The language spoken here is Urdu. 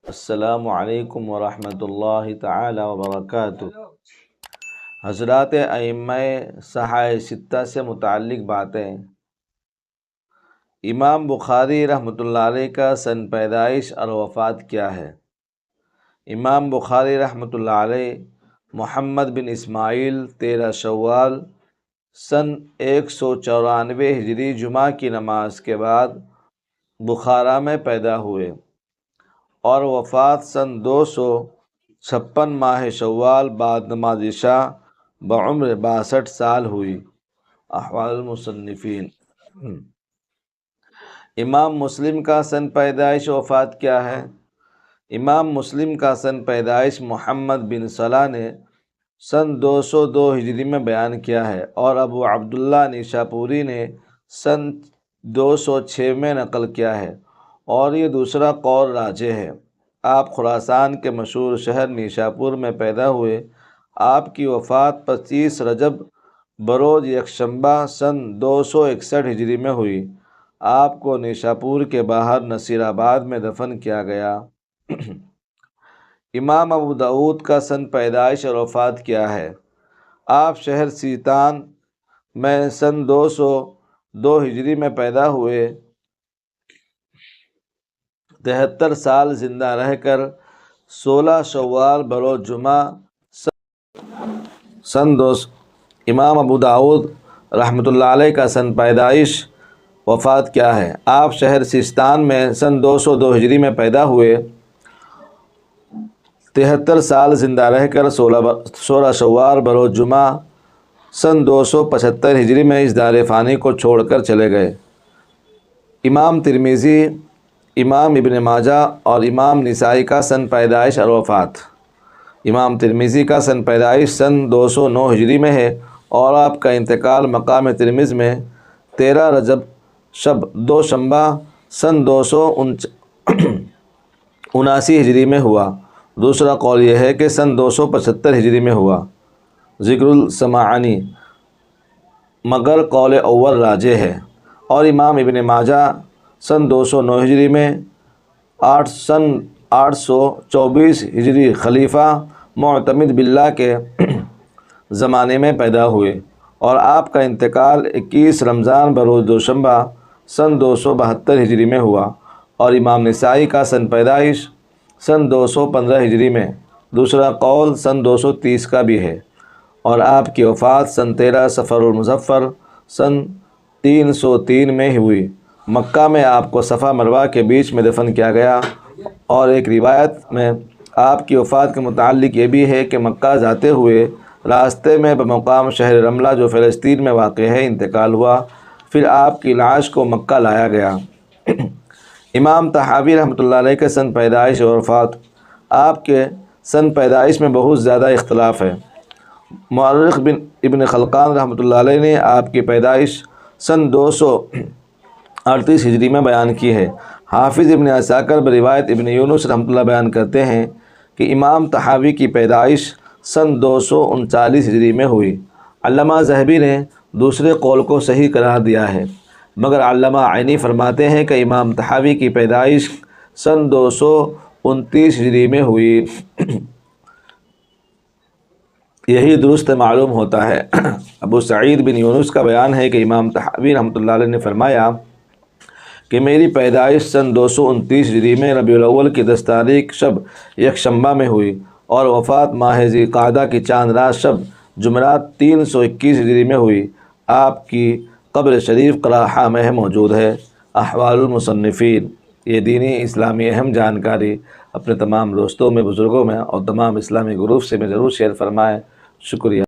السلام علیکم ورحمۃ اللہ تعالی وبرکاتہ۔ حضرات ائمہ صحائح ستہ سے متعلق باتیں۔ امام بخاری رحمۃ اللہ علیہ کا سن پیدائش اور وفات کیا ہے؟ امام بخاری رحمۃ اللہ علیہ محمد بن اسماعیل 13 شوال سن 194 ہجری جمعہ کی نماز کے بعد بخارا میں پیدا ہوئے اور وفات سن 256 ماہ شوال بعد نماز عشاء بعمر 62 سال ہوئی۔ احوال المصنفین۔ امام مسلم کا سن پیدائش وفات کیا ہے؟ امام مسلم کا سن پیدائش محمد بن صلاح نے سن 202 ہجری میں بیان کیا ہے اور ابو عبداللہ نیشاپوری نے سن 206 میں نقل کیا ہے، اور یہ دوسرا قول راجح ہے۔ آپ خراسان کے مشہور شہر نیشاپور میں پیدا ہوئے۔ آپ کی وفات 25 رجب بروز یکشنبہ سن 261 ہجری میں ہوئی۔ آپ کو نیشاپور کے باہر نصیر آباد میں دفن کیا گیا۔ امام ابو داؤد کا سن پیدائش اور وفات کیا ہے؟ آپ شہر سیتان میں سن 202 ہجری میں پیدا ہوئے۔ 73 سال زندہ رہ کر 16 شوال بروز جمعہ سن 200۔ امام ابو داؤد رحمۃ اللہ علیہ کا سن پیدائش وفات کیا ہے؟ آپ شہر سیستان میں سن 202 ہجری میں پیدا ہوئے۔ 73 سال زندہ رہ کر 16 شوال بروز جمعہ سن 275 ہجری میں اس دار فانی کو چھوڑ کر چلے گئے۔ امام ترمذی، امام ابن ماجہ اور امام نسائی کا سن پیدائش اور وفات۔ امام ترمذی کا سن پیدائش سن 209 ہجری میں ہے اور آپ کا انتقال مقام ترمذ میں 13 رجب شب دوشنبہ سن 279 ہجری میں ہوا۔ دوسرا قول یہ ہے کہ سن 275 ہجری میں ہوا۔ ذکر السمعانی، مگر قول اول راجح ہے۔ اور امام ابن ماجہ سن 209 ہجری میں سن 824 ہجری خلیفہ معتمد باللہ کے زمانے میں پیدا ہوئے اور آپ کا انتقال 21 رمضان بروز دوشنبہ سن 272 ہجری میں ہوا۔ اور امام نسائی کا سن پیدائش سن 215 ہجری میں، دوسرا قول سن 230 کا بھی ہے، اور آپ کی وفات سن 13 صفر المظفر سن 303 میں ہوئی۔ مکہ میں آپ کو صفا مروہ کے بیچ میں دفن کیا گیا، اور ایک روایت میں آپ کی وفات کے متعلق یہ بھی ہے کہ مکہ جاتے ہوئے راستے میں بمقام شہر رملہ جو فلسطین میں واقع ہے انتقال ہوا، پھر آپ کی لاش کو مکہ لایا گیا۔ امام طحاوی رحمۃ اللہ علیہ کے سن پیدائش اور وفات۔ آپ کے سن پیدائش میں بہت زیادہ اختلاف ہے۔ مورخ ابن خلقان رحمۃ اللہ علیہ نے آپ کی پیدائش سن 238 ہجری میں بیان کی ہے۔ حافظ ابن عساکر بروایت ابن یونس رحمۃ اللہ بیان کرتے ہیں کہ امام طحاوی کی پیدائش سن 239 ہجری میں ہوئی۔ علامہ ذہبی نے دوسرے قول کو صحیح قرار دیا ہے، مگر علامہ عینی فرماتے ہیں کہ امام طحاوی کی پیدائش سن 229 ہجری میں ہوئی۔ یہی درست معلوم ہوتا ہے۔ ابو سعید بن یونس کا بیان ہے کہ امام طحاوی رحمۃ اللہ علیہ نے فرمایا کہ میری پیدائش سن 229 ہجری میں ربیع الاول کی 10 تاریخ شب یکشنبہ میں ہوئی، اور وفات ماہ ذی قعدہ کی چاند رات شب جمعرات 321 ہجری میں ہوئی۔ آپ کی قبر شریف قراحہ میں موجود ہے۔ احوال المصنفین۔ یہ دینی اسلامی اہم جانکاری اپنے تمام دوستوں میں، بزرگوں میں اور تمام اسلامی گروپ سے میں ضرور شیئر فرمائیں۔ شکریہ۔